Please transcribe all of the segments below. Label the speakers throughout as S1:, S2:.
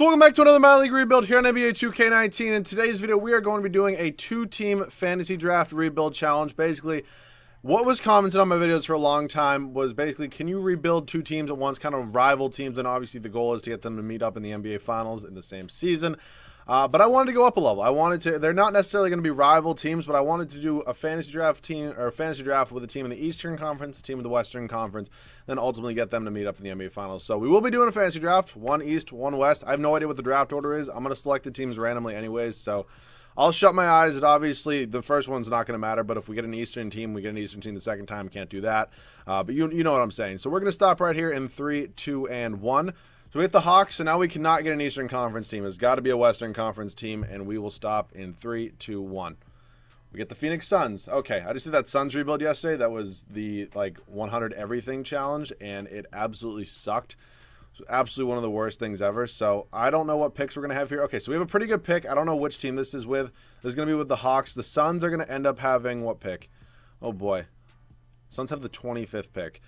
S1: So welcome back to another My League rebuild here on NBA 2K19. In today's video, we are going to be doing a 2-team fantasy draft rebuild challenge. Basically, what was commented on my videos for a long time was basically, can you rebuild 2 teams at once, kind of rival teams, and obviously the goal is to get them to meet up in the NBA Finals in the same season. But I wanted to go up a level. I wanted to, they're not necessarily going to be rival teams, but I wanted to do a fantasy draft team, or a fantasy draft with a team in the Eastern Conference, a team in the Western Conference, then ultimately get them to meet up in the NBA Finals. So we will be doing a fantasy draft, 1 East, 1 West. I have no idea what the draft order is. I'm going to select the teams randomly anyways, so I'll shut my eyes. And obviously, the first one's not going to matter, but if we get an Eastern team, we get an Eastern team the second time. Can't do that. But you know what I'm saying. So we're going to stop right here in 3, 2, and 1. So we hit the Hawks, so now we cannot get an Eastern Conference team. It's got to be a Western Conference team, and we will stop in 3, 2, 1. We get the Phoenix Suns. Okay, I just did that Suns rebuild yesterday. That was the, 100 everything challenge, and it absolutely sucked. It was absolutely one of the worst things ever. So I don't know what picks we're going to have here. Okay, so we have a pretty good pick. I don't know which team this is with. This is going to be with the Hawks. The Suns are going to end up having what pick? Oh, boy. Suns have the 25th pick.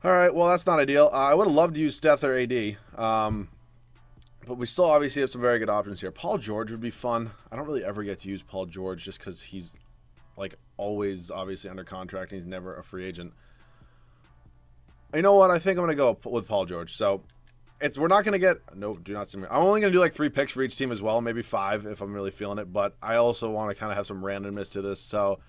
S1: All right, well, that's not ideal. I would have loved to use Steph or AD, but we still obviously have some very good options here. Paul George would be fun. I don't really ever get to use Paul George just because he's, always obviously under contract and he's never a free agent. You know what? I think I'm going to go with Paul George. So we're not going to get – no, do not send me. I'm only going to do 3 picks for each team as well, maybe 5 if I'm really feeling it, but I also want to kind of have some randomness to this, so –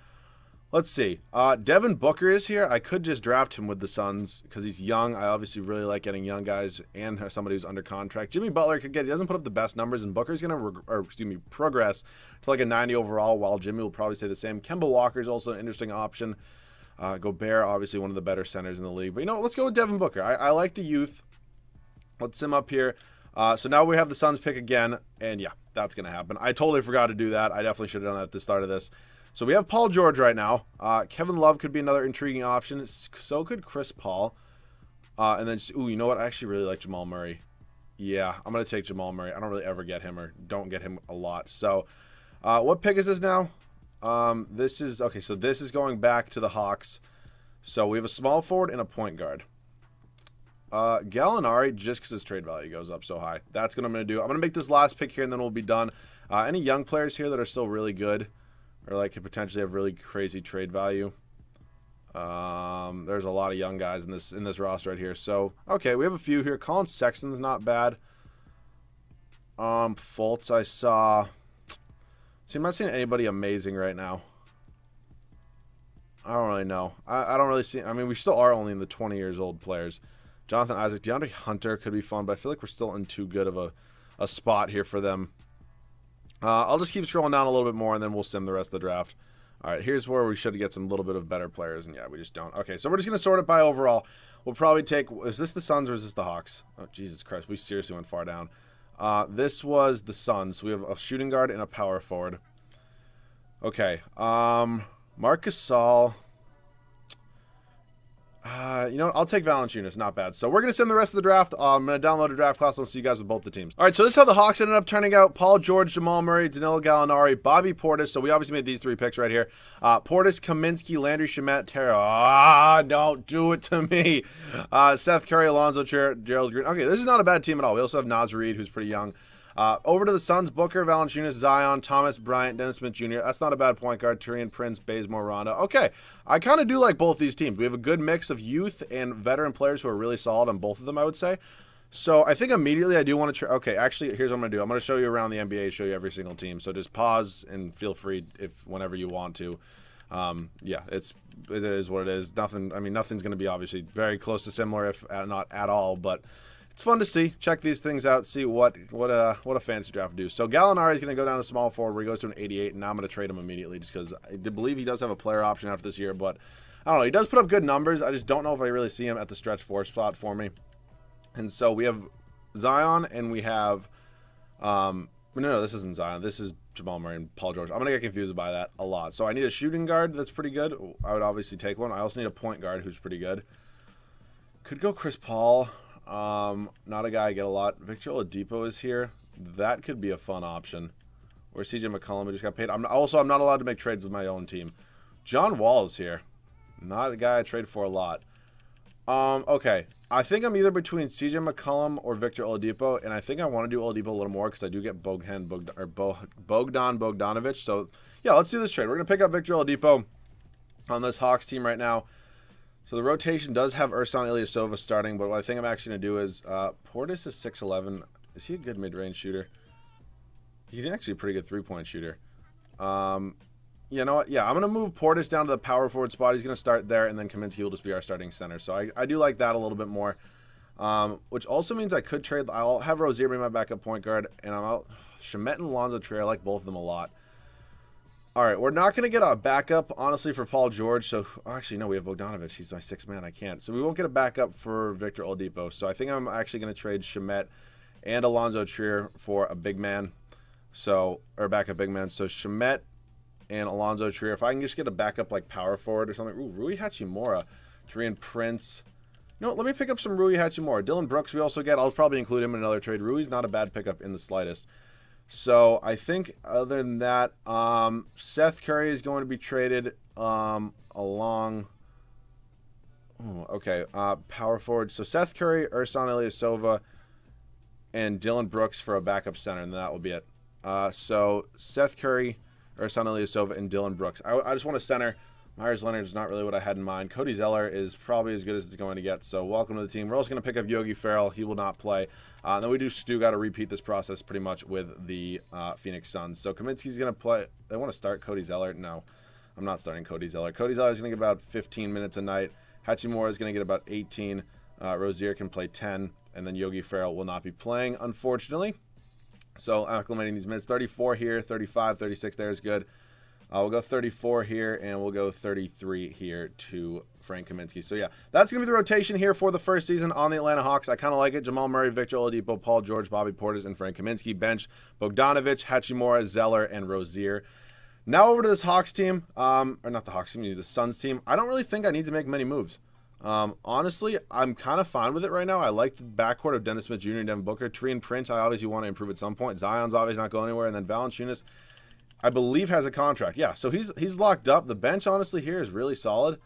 S1: let's see. Devin Booker is here. I could just draft him with the Suns because he's young. I obviously really like getting young guys and somebody who's under contract. Jimmy Butler could get. He doesn't put up the best numbers, and Booker's going to, progress to a 90 overall, while Jimmy will probably say the same. Kemba Walker is also an interesting option. Gobert, obviously one of the better centers in the league. But you know what? Let's go with Devin Booker. I like the youth. Let's him up here. So now we have the Suns pick again, and yeah, that's going to happen. I totally forgot to do that. I definitely should have done that at the start of this. So we have Paul George right now. Kevin Love could be another intriguing option. So could Chris Paul. And then, you know what? I actually really like Jamal Murray. Yeah, I'm going to take Jamal Murray. I don't really ever get him or don't get him a lot. So what pick is this now? This is, okay, so this is going back to the Hawks. So we have a small forward and a point guard. Gallinari, just because his trade value goes up so high. That's what I'm going to do. I'm going to make this last pick here, and then we'll be done. Any young players here that are still really good? Or could potentially have really crazy trade value. There's a lot of young guys in this roster right here. So okay, we have a few here. Colin Sexton's not bad. Fultz I saw. See, I'm not seeing anybody amazing right now. I don't really know. I don't really see. I mean, we still are only in the 20 years old players. Jonathan Isaac, DeAndre Hunter could be fun, but I feel like we're still in too good of a spot here for them. I'll just keep scrolling down a little bit more, and then we'll sim the rest of the draft. All right, here's where we should get some little bit of better players, and yeah, we just don't. Okay, so we're just going to sort it by overall. We'll probably take – is this the Suns or is this the Hawks? Oh, Jesus Christ, we seriously went far down. This was the Suns. We have a shooting guard and a power forward. Okay, Marc Gasol. You know what? I'll take Valanciunas. Not bad. So we're going to send the rest of the draft. I'm going to download a draft class. I'll see you guys with both the teams. All right, so this is how the Hawks ended up turning out. Paul George, Jamal Murray, Danilo Gallinari, Bobby Portis. So we obviously made these 3 picks right here. Portis, Kaminsky, Landry Shamet, Terra. Don't do it to me. Seth Curry, Alonzo, Gerald Green. Okay, this is not a bad team at all. We also have Naz Reid, who's pretty young. Over to the Suns, Booker, Valanciunas, Zion, Thomas Bryant, Dennis Smith Jr. That's not a bad point guard. Taurean Prince, Bazemore, Ronda. Okay, I kind of do like both these teams. We have a good mix of youth and veteran players who are really solid on both of them, I would say. So I think immediately I do want to try. Okay, actually, here's what I'm going to do. I'm going to show you around the NBA, show you every single team. So just pause and feel free whenever you want to. Yeah, it is what it is. Nothing. I mean, nothing's going to be obviously very close to similar, if not at all, but it's fun to see. Check these things out. See what a fantasy draft would do. So Gallinari is going to go down to small forward where he goes to an 88, and now I'm going to trade him immediately just because I believe he does have a player option after this year. But I don't know. He does put up good numbers. I just don't know if I really see him at the stretch 4 spot for me. And so we have Zion and we have no, this isn't Zion. This is Jamal Murray and Paul George. I'm going to get confused by that a lot. So I need a shooting guard that's pretty good. I would obviously take one. I also need a point guard who's pretty good. Could go Chris Paul. Not a guy I get a lot. Victor Oladipo is here. That could be a fun option. Or CJ McCollum, who just got paid. I'm not allowed to make trades with my own team. John Wall is here. Not a guy I trade for a lot. Okay. I think I'm either between CJ McCollum or Victor Oladipo, and I think I want to do Oladipo a little more because I do get Bogdan Bogdanovic. So, yeah, let's do this trade. We're going to pick up Victor Oladipo on this Hawks team right now. So the rotation does have Ersan Ilyasova starting, but what I think I'm actually going to do is Portis is 6'11". Is he a good mid-range shooter? He's actually a pretty good three-point shooter. You know what? Yeah, I'm going to move Portis down to the power forward spot. He's going to start there, and then Kaminsky will just be our starting center. So I do like that a little bit more, which also means I could trade. I'll have Rozier be my backup point guard, and I'm out. Shamet and Lonzo Trier, I like both of them a lot. All right, we're not going to get a backup, honestly, for Paul George. So, actually, no, we have Bogdanovic. He's my sixth man. I can't. So we won't get a backup for Victor Oladipo. So I think I'm actually going to trade Shamet and Alonzo Trier for a big man. So, or backup big man. So Shamet and Alonzo Trier. If I can just get a backup like power forward or something. Ooh, Rui Hachimura, Tarian Prince. You know what, let me pick up some Rui Hachimura. Dylan Brooks we also get. I'll probably include him in another trade. Rui's not a bad pickup in the slightest. So I think other than that, Seth Curry is going to be traded along. Power forward. So Seth Curry, Ersan Ilyasova, and Dylan Brooks for a backup center, and that will be it. So Seth Curry, Ersan Ilyasova, and Dylan Brooks. I just want a center. Myers Leonard is not really what I had in mind. Cody Zeller is probably as good as it's going to get, so welcome to the team. We're also going to pick up Yogi Ferrell. He will not play. Then we do got to repeat this process pretty much with the Phoenix Suns. So Kaminsky's going to play. They want to start Cody Zeller? No, I'm not starting Cody Zeller. Cody Zeller is going to get about 15 minutes a night. Hachimura is going to get about 18. Rozier can play 10, and then Yogi Ferrell will not be playing, unfortunately. So acclimating these minutes. 34 here, 35, 36 there is good. We'll go 34 here, and we'll go 33 here to Frank Kaminsky. So, yeah, that's going to be the rotation here for the first season on the Atlanta Hawks. I kind of like it. Jamal Murray, Victor Oladipo, Paul George, Bobby Portis, and Frank Kaminsky. Bench, Bogdanovic, Hachimura, Zeller, and Rozier. Now over to this Hawks team, or not the Hawks team, the Suns team. I don't really think I need to make many moves. Honestly, I'm kind of fine with it right now. I like the backcourt of Dennis Smith Jr. and Devin Booker. Tarian Prince, I obviously want to improve at some point. Zion's obviously not going anywhere. And then Valanciunas, I believe, has a contract. Yeah, so he's locked up. The bench, honestly, here is really solid.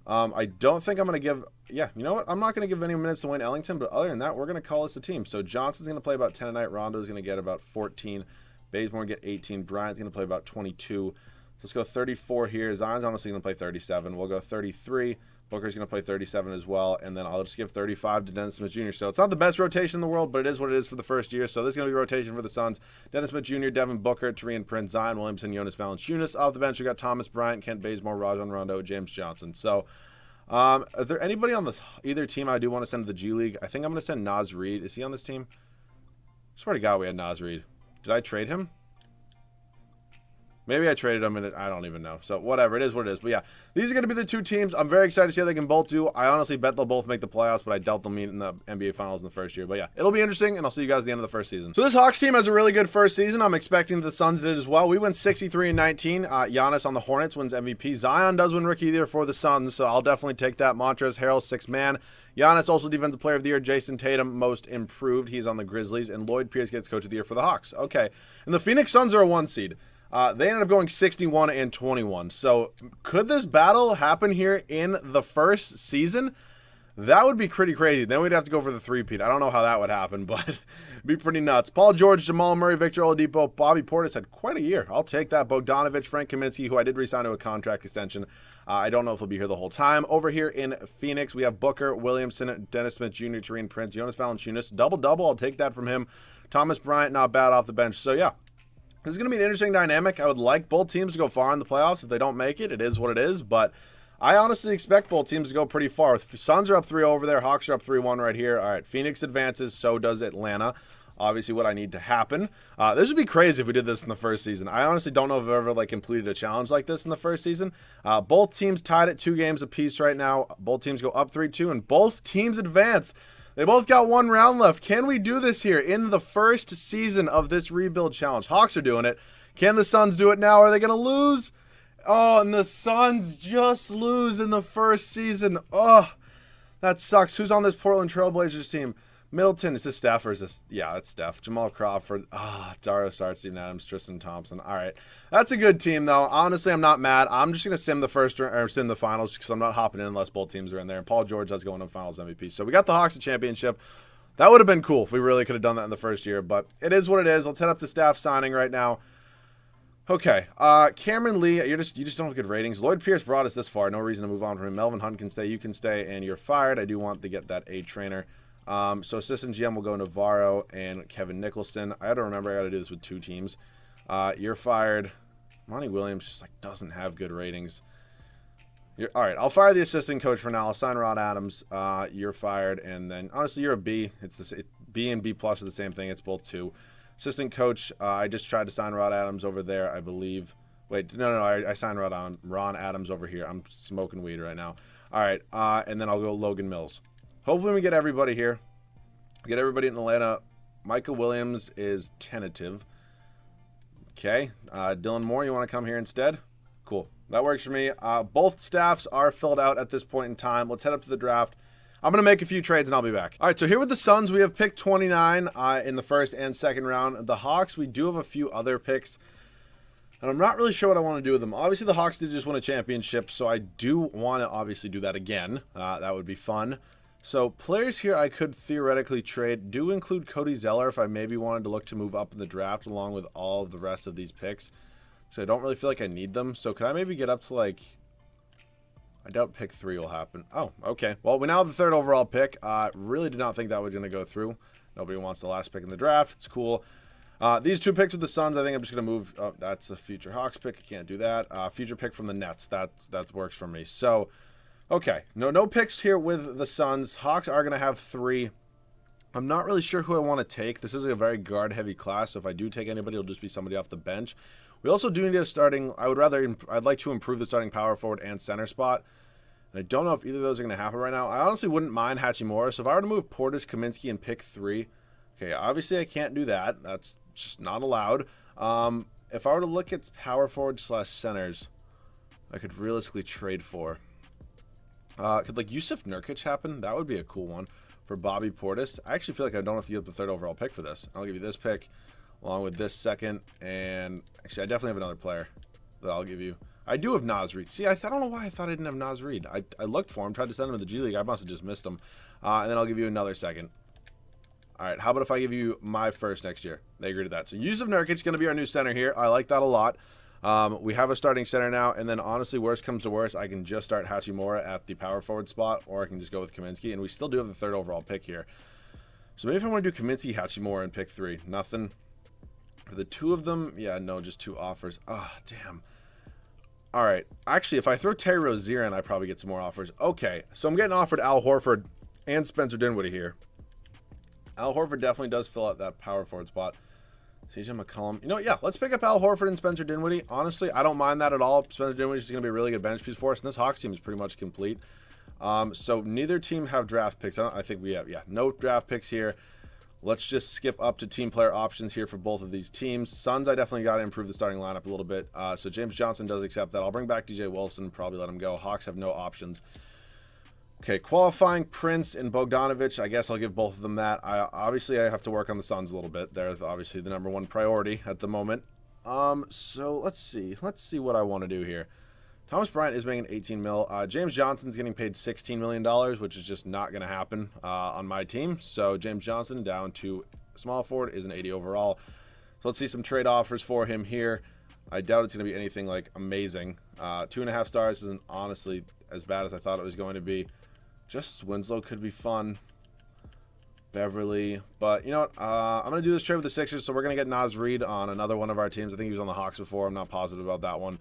S1: I don't think I'm going to give... Yeah, you know what? I'm not going to give any minutes to Wayne Ellington, but other than that, we're going to call this a team. So Johnson's going to play about 10 a night. Rondo's going to get about 14. Bazemore get 18. Bryant's going to play about 22. Let's go 34 here. Zion's honestly going to play 37. We'll go 33. Booker's going to play 37 as well, and then I'll just give 35 to Dennis Smith Jr. So it's not the best rotation in the world, but it is what it is for the first year. So this is going to be rotation for the Suns. Dennis Smith Jr., Devin Booker, Tarian Prince, Zion Williamson, Jonas Valanciunas. Off the bench, we got Thomas Bryant, Kent Bazemore, Rajon Rondo, James Johnson. So is there anybody on either team I do want to send to the G League? I think I'm going to send Naz Reid. Is he on this team? I swear to God we had Naz Reid. Did I trade him? Maybe I traded them, and I don't even know. So, whatever. It is what it is. But, yeah, these are going to be the two teams. I'm very excited to see how they can both do. I honestly bet they'll both make the playoffs, but I doubt they'll meet in the NBA Finals in the first year. But, yeah, it'll be interesting, and I'll see you guys at the end of the first season. So, this Hawks team has a really good first season. I'm expecting the Suns did as well. We went 63-19. Giannis on the Hornets wins MVP. Zion does win Rookie of the Year for the Suns, so I'll definitely take that. Montrezl Harrell, sixth man. Giannis also Defensive Player of the Year. Jason Tatum, most improved. He's on the Grizzlies. And Lloyd Pierce gets Coach of the Year for the Hawks. Okay. And the Phoenix Suns are a 1 seed. They ended up going 61-21. So could this battle happen here in the first season? That would be pretty crazy. Then we'd have to go for the three-peat. I don't know how that would happen, but it'd be pretty nuts. Paul George, Jamal Murray, Victor Oladipo, Bobby Portis had quite a year. I'll take that. Bogdanovic, Frank Kaminsky, who I did re-sign to a contract extension. I don't know if he'll be here the whole time. Over here in Phoenix, we have Booker, Williamson, Dennis Smith Jr., Tarian Prince, Jonas Valanciunas. Double-double. I'll take that from him. Thomas Bryant, not bad off the bench. So, yeah. This is going to be an interesting dynamic. I would like both teams to go far in the playoffs. If they don't make it, it is what it is. But I honestly expect both teams to go pretty far. Suns are up 3 over there. Hawks are up 3-1 right here. All right, Phoenix advances. So does Atlanta. Obviously what I need to happen. This would be crazy if we did this in the first season. I honestly don't know if I've ever completed a challenge like this in the first season. Both teams tied at 2 games apiece right now. Both teams go up 3-2, and both teams advance. They both got 1 round left. Can we do this here in the first season of this rebuild challenge? Hawks are doing it. Can the Suns do it now? Are they going to lose? Oh, and the Suns just lose in the first season. Oh, that sucks. Who's on this Portland Trailblazers team? Middleton, is this Steph or is this? Yeah, that's Steph. Jamal Crawford. Dario Saric, Steven Adams, Tristan Thompson. All right. That's a good team, though. Honestly, I'm not mad. I'm just going to sim the first or sim the finals because I'm not hopping in unless both teams are in there. And Paul George does go in finals MVP. So we got the Hawks a championship. That would have been cool if we really could have done that in the first year. But it is what it is. Let's head up to staff signing right now. Okay, Cameron Lee, you just don't have good ratings. Lloyd Pierce brought us this far. No reason to move on from him. Melvin Hunt can stay. You can stay, and you're fired. I do want to get that A trainer. So assistant GM will go Navarro and Kevin Nicholson. I got to remember I got to do this with 2 teams. You're fired. Monty Williams just doesn't have good ratings. All right, I'll fire the assistant coach for now. I'll sign Rod Adams. You're fired, and then honestly you're a B. B and B plus are the same thing. It's both 2. Assistant coach, I just tried to sign Rod Adams over there, I believe. Wait, no, I signed Ron Adams over here. I'm smoking weed right now. All right, and then I'll go Logan Mills. Hopefully we get everybody here. Get everybody in Atlanta. Micah Williams is tentative. Okay, Dylan Moore, you want to come here instead? Cool, that works for me. Both staffs are filled out at this point in time. Let's head up to the draft. I'm going to make a few trades and I'll be back. All right, so here with the Suns, we have pick 29 in the first and second round. The Hawks, we do have a few other picks, and I'm not really sure what I want to do with them. Obviously, the Hawks did just win a championship, so I do want to obviously do that again. That would be fun. So players here I could theoretically trade do include Cody Zeller if I maybe wanted to look to move up in the draft along with all of the rest of these picks. So I don't really feel like I need them. So could I maybe get up to I doubt pick 3 will happen. Oh, okay. Well, we now have the 3rd overall pick. Really did not think that was going to go through. Nobody wants the last pick in the draft. It's cool. These 2 picks with the Suns, I think I'm just going to move. Oh, that's a future Hawks pick. I can't do that. Future pick from the Nets. That works for me. So, okay. No picks here with the Suns. Hawks are going to have 3. I'm not really sure who I want to take. This is a very guard-heavy class, so if I do take anybody, it'll just be somebody off the bench. We also do need a starting. I'd like to improve the starting power forward and center spot. And I don't know if either of those are going to happen right now. I honestly wouldn't mind Hachimura. So if I were to move Portis, Kaminsky, and pick 3, okay, obviously I can't do that. That's just not allowed. If I were to look at power forward / centers, I could realistically trade for. Could Yusuf Nurkic happen? That would be a cool one for Bobby Portis. I actually feel like I don't have to give up the 3rd overall pick for this. I'll give you this pick along with this 2nd. And actually, I definitely have another player that I'll give you. I do have Naz Reid. See, I don't know why I thought I didn't have Naz Reid. I looked for him, tried to send him to the G League. I must have just missed him. And then I'll give you another 2nd. All right, how about if I give you my 1st next year? They agree to that. So Yusuf Nurkic is going to be our new center here. I like that a lot. We have a starting center now, and then honestly, worst comes to worst, I can just start Hachimura at the power forward spot, or I can just go with Kaminsky, and we still do have the 3rd overall pick here. So maybe if I want to do Kaminsky, Hachimura, and pick 3. Nothing. For the 2 of them, yeah, no, just 2 offers. Damn. All right. Actually, if I throw Terry Rozier in, I probably get some more offers. Okay, so I'm getting offered Al Horford and Spencer Dinwiddie here. Al Horford definitely does fill out that power forward spot. CJ McCollum. You know, yeah, let's pick up Al Horford and Spencer Dinwiddie. Honestly, I don't mind that at all. Spencer Dinwiddie is going to be a really good bench piece for us, and this Hawks team is pretty much complete. So neither team have draft picks. I think we have, no draft picks here. Let's just skip up to team player options here for both of these teams. Suns, I definitely got to improve the starting lineup a little bit. So James Johnson does accept that. I'll bring back DJ Wilson, probably let him go. Hawks have no options. Okay, qualifying Prince and Bogdanovic. I guess I'll give both of them that. Obviously, I have to work on the Suns a little bit. They're obviously the #1 priority at the moment. So let's see. Let's see what I want to do here. Thomas Bryant is making 18 mil. James Johnson's getting paid $16 million, which is just not going to happen on my team. So James Johnson down to small forward is an 80 overall. So let's see some trade offers for him here. I doubt it's going to be anything like amazing. 2.5 stars isn't honestly as bad as I thought it was going to be. Just Winslow could be fun. Beverly. But you know what? I'm going to do this trade with the Sixers. So we're going to get Naz Reid on another one of our teams. I think he was on the Hawks before. I'm not positive about that one.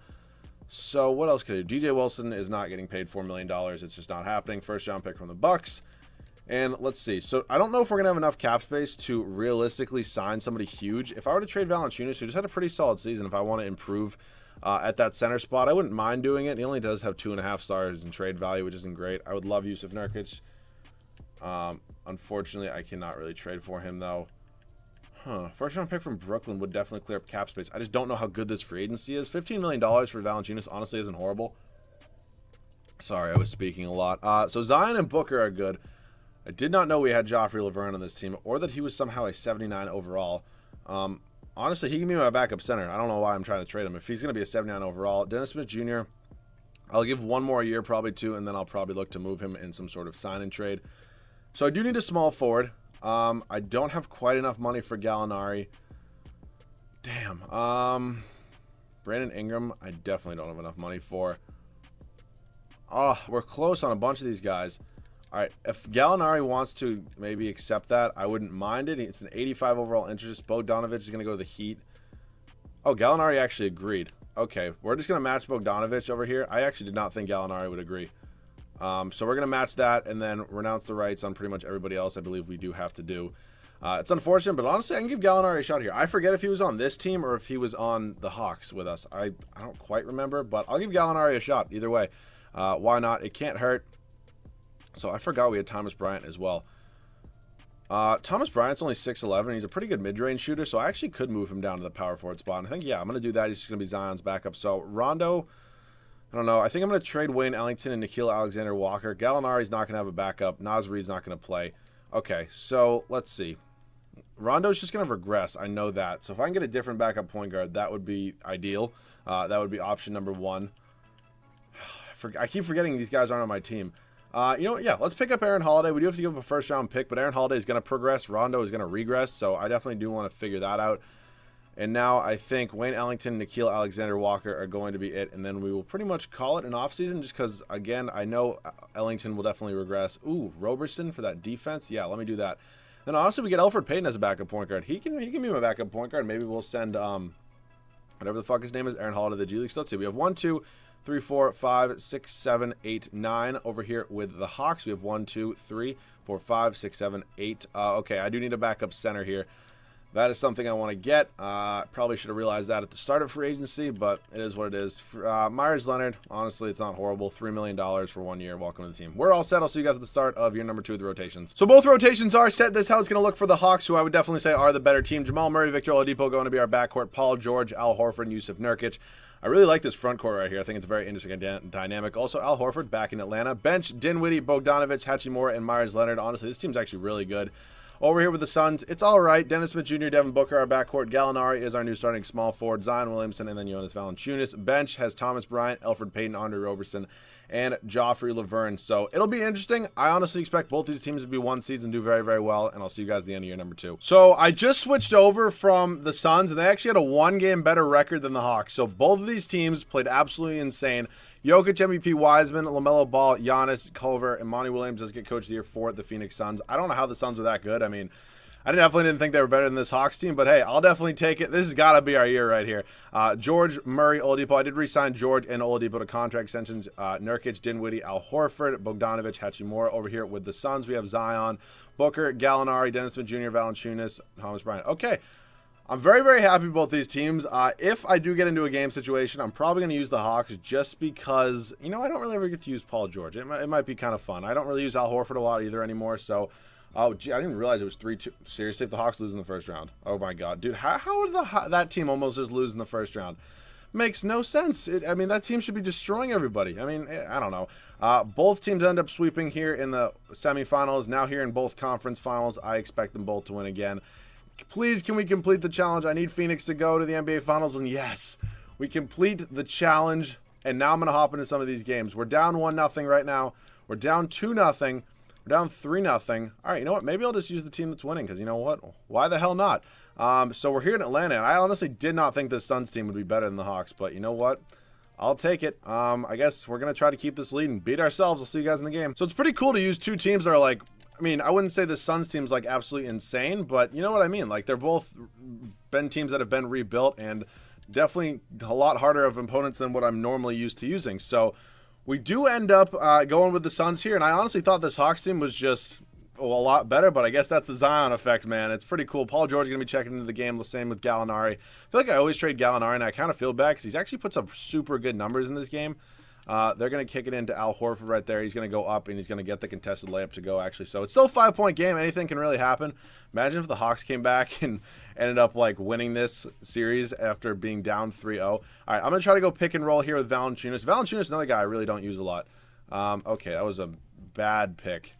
S1: So what else could I do? DJ Wilson is not getting paid $4 million. It's just not happening. 1st round pick from the Bucks. And let's see. So I don't know if we're going to have enough cap space to realistically sign somebody huge. If I were to trade Valanciunas, who just had a pretty solid season, if I want to improve at that center spot, I wouldn't mind doing it. He only does have 2.5 stars in trade value, which isn't great. I would love Yusuf Nurkic. Unfortunately, I cannot really trade for him, though. 1st round pick from Brooklyn would definitely clear up cap space. I just don't know how good this free agency is. $15 million for Valanciunas honestly isn't horrible. Sorry, I was speaking a lot. So Zion and Booker are good. I did not know we had Joffrey Laverne on this team, or that he was somehow a 79 overall. Honestly, he can be my backup center. I don't know why I'm trying to trade him. If he's going to be a 79 overall, Dennis Smith Jr., I'll give one more year, probably two, and then I'll probably look to move him in some sort of sign-and trade. So I do need a small forward. I don't have quite enough money for Gallinari. Damn. Brandon Ingram, I definitely don't have enough money for. Oh, we're close on a bunch of these guys. All right, if Gallinari wants to maybe accept that, I wouldn't mind it. It's an 85 overall interest. Bogdanovich is going to go to the Heat. Oh, Gallinari actually agreed. Okay, we're just going to match Bogdanovich over here. I actually did not think Gallinari would agree. So we're going to match that and then renounce the rights on pretty much everybody else I believe we do have to do. It's unfortunate, but honestly, I can give Gallinari a shot here. I forget if he was on this team or if he was on the Hawks with us. I don't quite remember, but I'll give Gallinari a shot either way. Why not? It can't hurt. So I forgot we had Thomas Bryant as well. Thomas Bryant's only 6'11". He's a pretty good mid-range shooter, so I actually could move him down to the power forward spot. And I think, yeah, I'm going to do that. He's just going to be Zion's backup. So Rondo, I don't know. I think I'm going to trade Wayne Ellington and Nickeil Alexander-Walker. Gallinari's not going to have a backup. Naz Reid's not going to play. Okay, so let's see. Rondo's just going to regress. I know that. So if I can get a different backup point guard, that would be ideal. That would be option number one. I keep forgetting these guys aren't on my team. You know what? Yeah, let's pick up Aaron Holiday. We do have to give him a first-round pick, but Aaron Holiday is going to progress. Rondo is going to regress, so I definitely do want to figure that out. And now I think Wayne Ellington and Nickeil Alexander-Walker are going to be it, and then we will pretty much call it an offseason just because, again, I know Ellington will definitely regress. Ooh, Roberson for that defense? Yeah, let me do that. Then honestly, we get Elfrid Payton as a backup point guard. He can be my backup point guard. Maybe we'll send whatever the fuck his name is, Aaron Holiday to the G League. So let's see. We have 1, 2, 3, 4, 5, 6, 7, 8, 9 over here with the Hawks. We have 1, 2, 3, 4, 5, 6, 7, 8. Okay, I do need a backup center here. That is something I want to get. Probably should have realized that at the start of free agency, but it is what it is. Myers Leonard, honestly, it's not horrible. $3 million for 1 year. Welcome to the team. We're all set. I'll see you guys at the start of year number 2 of the rotations. So both rotations are set. This is how it's going to look for the Hawks, who I would definitely say are the better team. Jamal Murray, Victor Oladipo going to be our backcourt. Paul George, Al Horford, and Yusuf Nurkic. I really like this front court right here. I think it's a very interesting dynamic. Also, Al Horford back in Atlanta. Bench, Dinwiddie, Bogdanovich, Hachimura, and Myers Leonard. Honestly, this team's actually really good. Over here with the Suns, it's all right. Dennis Smith Jr., Devin Booker, our backcourt. Gallinari is our new starting small forward. Zion Williamson, and then Jonas Valanciunas. Bench has Thomas Bryant, Elfrid Payton, Andre Roberson, and Joffrey Laverne. So it'll be interesting. I honestly expect both these teams to be one seed and do very, very well, and I'll see you guys at the end of year number 2. So I just switched over from the Suns, and they actually had a one-game better record than the Hawks. So both of these teams played absolutely insane. Jokic, MVP, Wiseman, LaMelo Ball, Giannis, Culver, and Monty Williams does get Coach of the Year for the Phoenix Suns. I don't know how the Suns were that good. I mean, I definitely didn't think they were better than this Hawks team, but hey, I'll definitely take it. This has got to be our year right here. George, Murray, Oladipo. I did re-sign George and Oladipo to contract extensions. Nurkic, Dinwiddie, Al Horford, Bogdanovich, Hachimura. Over here with the Suns, we have Zion, Booker, Gallinari, Dennis Smith Jr., Valanciunas, Thomas Bryant. Okay. I'm very, very happy with both these teams. If I do get into a game situation, I'm probably going to use the Hawks just because, you know, I don't really ever get to use Paul George. It might be kind of fun. I don't really use Al Horford a lot either anymore, so... Oh, gee, I didn't realize it was 3-2. Seriously, if the Hawks lose in the first round. Oh, my God. Dude, how would that team almost just lose in the first round? Makes no sense. I mean, that team should be destroying everybody. I mean, I don't know. Both teams end up sweeping here in the semifinals. Now here in both conference finals, I expect them both to win again. Please, can we complete the challenge? I need Phoenix to go to the NBA Finals, and yes, we complete the challenge, and now I'm going to hop into some of these games. We're down 1-0 right now. We're down 2-0. We're down 3-0. All right, you know what? Maybe I'll just use the team that's winning because you know what? Why the hell not? So we're here in Atlanta, and I honestly did not think this Suns team would be better than the Hawks, but you know what? I'll take it. I guess we're going to try to keep this lead and beat ourselves. I'll see you guys in the game. So it's pretty cool to use two teams that are like, I mean, I wouldn't say the Suns team's like absolutely insane, but you know what I mean? Like they're both been teams that have been rebuilt and definitely a lot harder of opponents than what I'm normally used to using. So we do end up going with the Suns here, and I honestly thought this Hawks team was just a lot better, but I guess that's the Zion effect, man. It's pretty cool. Paul George is going to be checking into the game, the same with Gallinari. I feel like I always trade Gallinari, and I kind of feel bad because he's actually puts up super good numbers in this game. They're going to kick it into Al Horford right there. He's going to go up, and he's going to get the contested layup to go, actually. So it's still a 5-point game. Anything can really happen. Imagine if the Hawks came back and ended up, like, winning this series after being down 3-0. All right, I'm going to try to go pick and roll here with Valanciunas. Valanciunas is another guy I really don't use a lot. Okay, that was a bad pick.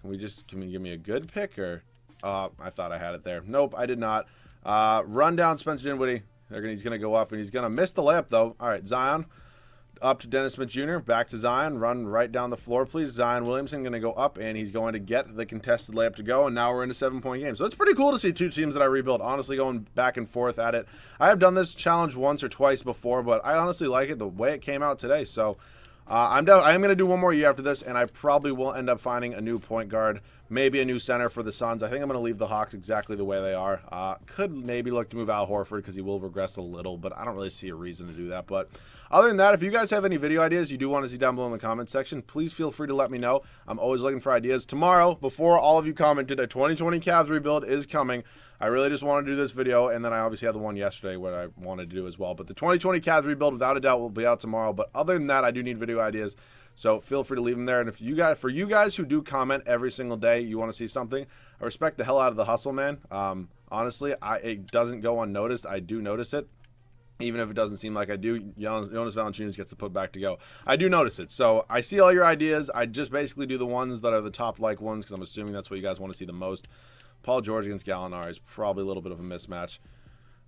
S1: Can you give me a good pick? Or I thought I had it there. Nope, I did not. Run down Spencer Dinwiddie. He's going to go up, and he's going to miss the layup, though. All right, Zion. Up to Dennis Smith Jr. Back to Zion. Run right down the floor, please. Zion Williamson going to go up, and he's going to get the contested layup to go, and now we're in a 7-point game. So it's pretty cool to see two teams that I rebuilt, honestly, going back and forth at it. I have done this challenge once or twice before, but I honestly like it the way it came out today. So I am going to do one more year after this, and I probably will end up finding a new point guard, maybe a new center for the Suns. I think I'm going to leave the Hawks exactly the way they are. Could maybe look to move Al Horford because he will regress a little, but I don't really see a reason to do that. But other than that, if you guys have any video ideas you do want to see down below in the comment section, please feel free to let me know. I'm always looking for ideas. Tomorrow, before all of you commented, a 2020 Cavs rebuild is coming. I really just wanted to do this video, and then I obviously had the one yesterday what I wanted to do as well. But the 2020 Cavs rebuild, without a doubt, will be out tomorrow. But other than that, I do need video ideas, so feel free to leave them there. And if you guys, for you guys who do comment every single day, you want to see something, I respect the hell out of the hustle, man. Honestly, it doesn't go unnoticed. I do notice it. Even if it doesn't seem like I do, Jonas Valanciunas gets the put back to go. I do notice it. So I see all your ideas. I just basically do the ones that are the top like ones because I'm assuming that's what you guys want to see the most. Paul George against Gallinari is probably a little bit of a mismatch.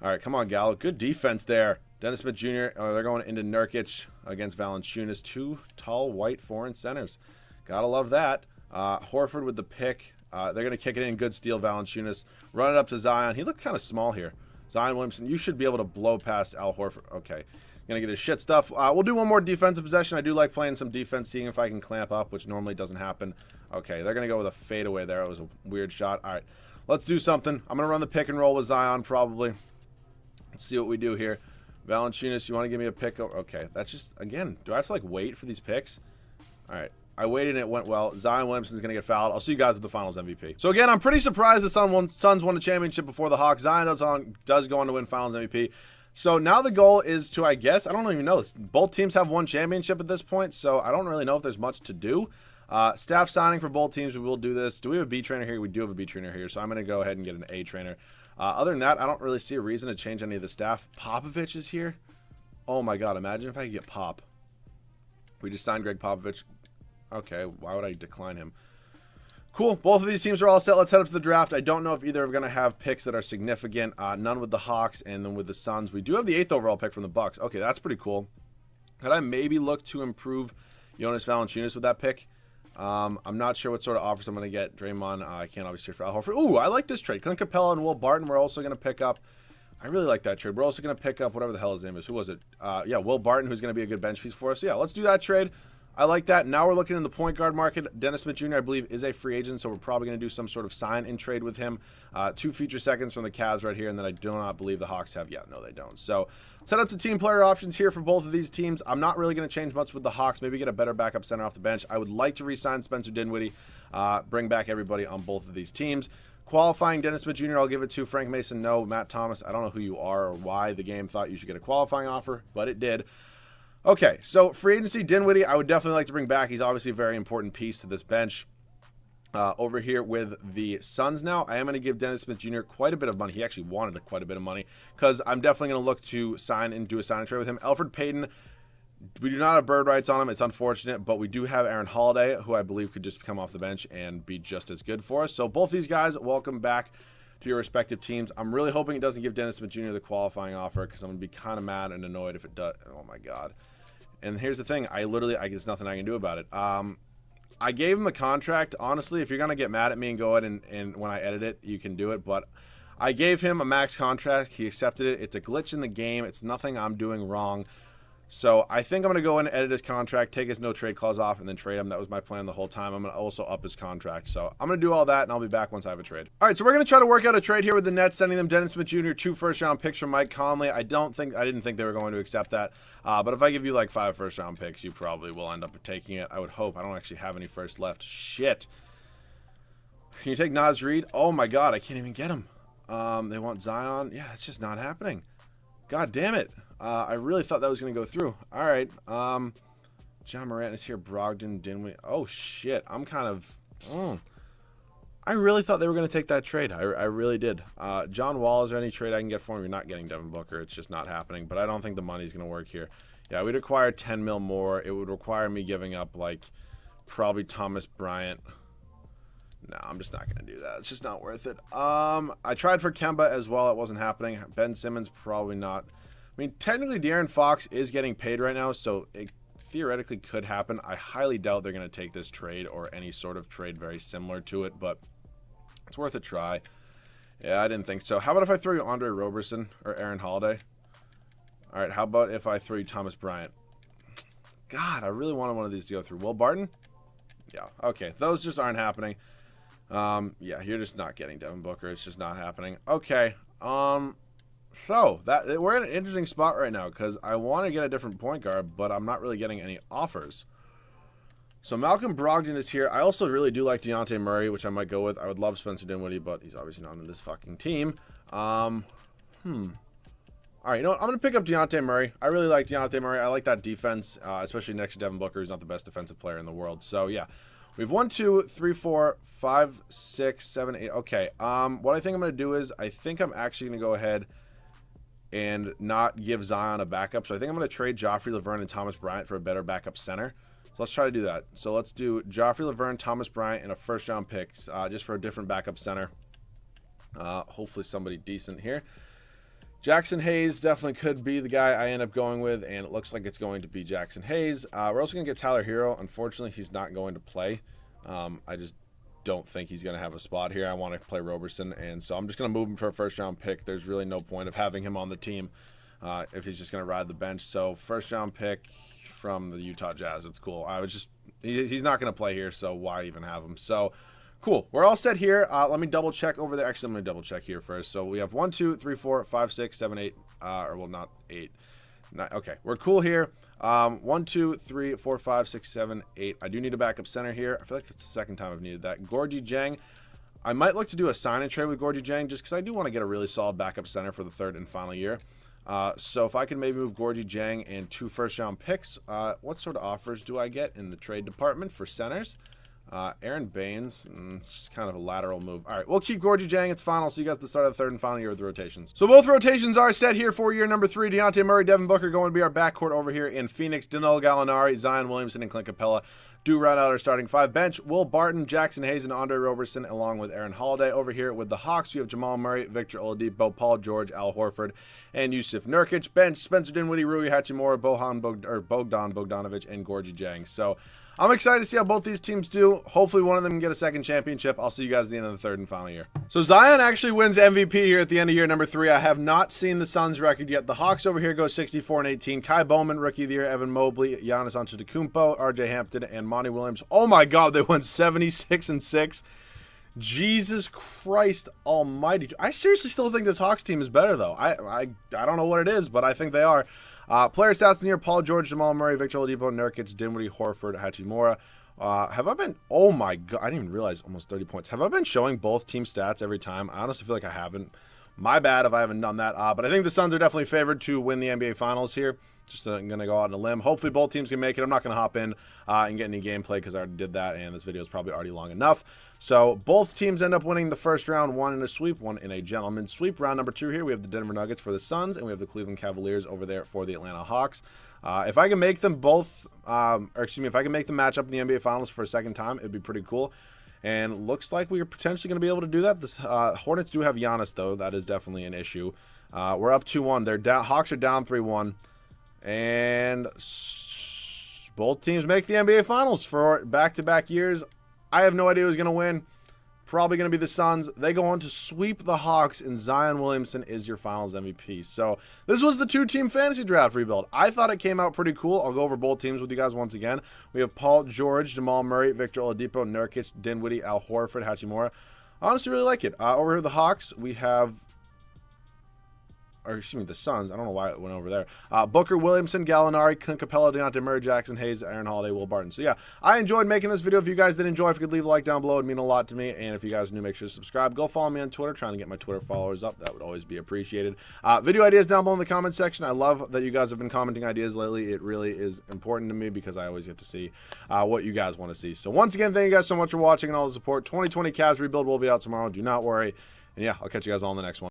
S1: All right, come on, Gallo. Good defense there. Dennis Smith Jr., they're going into Nurkic against Valanciunas. Two tall, white foreign centers. Gotta love that. Horford with the pick. They're going to kick it in. Good steal, Valanciunas. Run it up to Zion. He looked kind of small here. Zion Williamson, you should be able to blow past Al Horford. Okay. Going to get his shit stuff. We'll do one more defensive possession. I do like playing some defense, seeing if I can clamp up, which normally doesn't happen. Okay, they're going to go with a fadeaway there. It was a weird shot. All right, let's do something. I'm going to run the pick and roll with Zion probably. Let's see what we do here. Valanciunas, you want to give me a pick? Okay, that's just, again, do I have to, like, wait for these picks? All right. I waited and it went well. Zion Williamson's going to get fouled. I'll see you guys with the finals MVP. So again, I'm pretty surprised the Suns won the championship before the Hawks. Zion does go on to win finals MVP. So now the goal is to, I guess, I don't even know. Both teams have one championship at this point, so I don't really know if there's much to do. Staff signing for both teams, we will do this. Do we have a B trainer here? We do have a B trainer here, so I'm going to go ahead and get an A trainer. Other than that, I don't really see a reason to change any of the staff. Popovich is here. Oh my God, imagine if I could get Pop. We just signed Greg Popovich. Okay, why would I decline him? Cool. Both of these teams are all set. Let's head up to the draft. I don't know if either are going to have picks that are significant. None with the Hawks, and then with the Suns. We do have the 8th overall pick from the Bucks. Okay, that's pretty cool. Could I maybe look to improve Jonas Valanciunas with that pick? I'm not sure what sort of offers I'm going to get. Draymond, I can't obviously trade for Al Horford. Ooh, I like this trade. Clint Capella and Will Barton, we're also going to pick up. I really like that trade. We're also going to pick up whatever the hell his name is. Who was it? Yeah, Will Barton, who's going to be a good bench piece for us. So yeah, let's do that trade. I like that. Now we're looking in the point guard market. Dennis Smith Jr., I believe, is a free agent, so we're probably going to do some sort of sign-in trade with him. 2 future seconds from the Cavs right here, and then I do not believe the Hawks have yet. No, they don't. So set up the team player options here for both of these teams. I'm not really going to change much with the Hawks. Maybe get a better backup center off the bench. I would like to re-sign Spencer Dinwiddie, bring back everybody on both of these teams. Qualifying Dennis Smith Jr., I'll give it to Frank Mason. No, Matt Thomas, I don't know who you are or why the game thought you should get a qualifying offer, but it did. Okay, so free agency, Dinwiddie, I would definitely like to bring back. He's obviously a very important piece to this bench. Over here with the Suns now, I am going to give Dennis Smith Jr. quite a bit of money. He actually wanted quite a bit of money because I'm definitely going to look to sign and do a sign and trade with him. Elfrid Payton, we do not have bird rights on him. It's unfortunate, but we do have Aaron Holiday, who I believe could just come off the bench and be just as good for us. So both these guys, welcome back to your respective teams. I'm really hoping it doesn't give Dennis Smith Jr. the qualifying offer because I'm going to be kind of mad and annoyed if it does. Oh, my God. And here's the thing. There's nothing I can do about it. I gave him a contract. Honestly, if you're going to get mad at me and go ahead and when I edit it, you can do it. But I gave him a max contract. He accepted it. It's a glitch in the game. It's nothing I'm doing wrong. So I think I'm going to go in and edit his contract, take his no trade clause off, and then trade him. That was my plan the whole time. I'm going to also up his contract. So I'm going to do all that, and I'll be back once I have a trade. All right, so we're going to try to work out a trade here with the Nets, sending them Dennis Smith Jr., 2 first-round picks from Mike Conley. I didn't think they were going to accept that. But if I give you like 5 first-round picks, you probably will end up taking it. I would hope. I don't actually have any first left. Shit. Can you take Naz Reid? Oh, my God. I can't even get him. They want Zion. Yeah, it's just not happening. God damn it. I really thought that was going to go through. All right. John Morant is here. Brogdon, Dinwiddie. Oh, shit. I'm kind of... I really thought they were going to take that trade. I really did. John Wall, is there any trade I can get for him? You're not getting Devin Booker. It's just not happening. But I don't think the money's going to work here. Yeah, we'd require 10 mil more. It would require me giving up, like, probably Thomas Bryant. No, I'm just not going to do that. It's just not worth it. I tried for Kemba as well. It wasn't happening. Ben Simmons, probably not. I mean, technically, De'Aaron Fox is getting paid right now, so it theoretically could happen. I highly doubt they're going to take this trade or any sort of trade very similar to it, but it's worth a try. Yeah, I didn't think so. How about if I throw you Andre Roberson or Aaron Holiday? All right, how about if I throw you Thomas Bryant? God, I really wanted one of these to go through. Will Barton? Yeah, okay. Those just aren't happening. Yeah, you're just not getting Devin Booker. It's just not happening. Okay. So we're in an interesting spot right now because I want to get a different point guard, but I'm not really getting any offers. So Malcolm Brogdon is here. I also really do like Dejounte Murray, which I might go with. I would love Spencer Dinwiddie, but he's obviously not on this fucking team. All right, you know what? I'm going to pick up Dejounte Murray. I really like Dejounte Murray. I like that defense, especially next to Devin Booker, who's not the best defensive player in the world. So, yeah. We have 1, 2, 3, 4, 5, 6, 7, 8. Okay. What I think I'm going to do is I think I'm actually going to go ahead and not give Zion a backup. So I think I'm going to trade Joffrey Laverne and Thomas Bryant for a better backup center. So let's try to do that. So let's do Joffrey Laverne, Thomas Bryant, and a first-round pick just for a different backup center. Hopefully somebody decent here. Jackson Hayes definitely could be the guy I end up going with, and it looks like it's going to be Jackson Hayes. We're also going to get Tyler Hero. Unfortunately, he's not going to play. I just don't think he's going to have a spot here. I want to play Roberson, and so I'm just going to move him for a first-round pick. There's really no point of having him on the team if he's just going to ride the bench. So first-round pick from the Utah Jazz. It's cool. He's not going to play here, so why even have him? So cool. We're all set here. Let me double check over there. Actually, I'm going to double check here first. So we have 1, 2, 3, 4, 5, 6, 7, 8. Or well, not 8. 9. Okay, we're cool here. 1, 2, 3, 4, 5, 6, 7, 8. I do need a backup center here. I feel like that's the second time I've needed that. Gorgie Jang. I might look to do a sign and trade with Gorgie Jang just because I do want to get a really solid backup center for the third and final year. So if I can maybe move Gorgie Jang and 2 first-round picks, what sort of offers do I get in the trade department for centers? Aaron Baines, it's kind of a lateral move. All right, we'll keep Gorgie Jang. It's fine. I'll see you guys at the start of the third and final year with the rotations. So both rotations are set here for year number 3. Dejounte Murray, Devin Booker going to be our backcourt over here in Phoenix. Danilo Gallinari, Zion Williamson, and Clint Capella do round out our starting 5 bench. Will Barton, Jackson Hayes, and Andre Roberson, along with Aaron Holiday. Over here with the Hawks, we have Jamal Murray, Victor Oladipo, Paul George, Al Horford, and Yusuf Nurkic. Bench, Spencer Dinwiddie, Rui Hachimura, Bogdan Bogdanovic, and Gorgie Jang. So I'm excited to see how both these teams do. Hopefully one of them can get a second championship. I'll see you guys at the end of the third and final year. So Zion actually wins MVP here at the end of year number 3. I have not seen the Suns record yet. The Hawks over here go 64-18. Kai Bowman, Rookie of the Year. Evan Mobley, Giannis Antetokounmpo, RJ Hampton, and Monty Williams. Oh my God, they went 76-6. Jesus Christ almighty. I seriously still think this Hawks team is better, though. I don't know what it is, but I think they are. Player stats in the year: Paul George, Jamal Murray, Victor Oladipo, Nurkic, Dinwiddie, Horford, Hachimura. Have I been... Oh my God, I didn't even realize almost 30 points. Have I been showing both team stats every time? I honestly feel like I haven't. My bad if I haven't done that. But I think the Suns are definitely favored to win the NBA Finals here. Just going to go out on a limb. Hopefully both teams can make it. I'm not going to hop in and get any gameplay because I already did that, and this video is probably already long enough. So both teams end up winning the first round, one in a sweep, one in a gentleman's sweep. Round number 2 here, we have the Denver Nuggets for the Suns, and we have the Cleveland Cavaliers over there for the Atlanta Hawks. If I can make them both, if I can make them match up in the NBA Finals for a second time, it'd be pretty cool. And looks like we are potentially going to be able to do that. This Hornets do have Giannis, though. That is definitely an issue. We're up 2-1. They're down. Hawks are down 3-1. And both teams make the NBA Finals for back-to-back years. I have no idea who's going to win. Probably going to be the Suns. They go on to sweep the Hawks, and Zion Williamson is your Finals MVP. So this was the 2-team fantasy draft rebuild. I thought it came out pretty cool. I'll go over both teams with you guys once again. We have Paul George, Jamal Murray, Victor Oladipo, Nurkic, Dinwiddie, Al Horford, Hachimura. I honestly really like it. Over here, the Hawks, we have... the Suns. I don't know why it went over there. Booker, Williamson, Gallinari, Clint Capella, Dejounte Murray, Jackson Hayes, Aaron Holiday, Will Barton. So yeah, I enjoyed making this video. If you guys did enjoy, if you could leave a like down below, it would mean a lot to me. And if you guys are new, make sure to subscribe. Go follow me on Twitter, trying to get my Twitter followers up. That would always be appreciated. Video ideas down below in the comment section. I love that you guys have been commenting ideas lately. It really is important to me because I always get to see what you guys want to see. So once again, thank you guys so much for watching and all the support. 2020 Cavs rebuild will be out tomorrow. Do not worry. And yeah, I'll catch you guys all in the next one.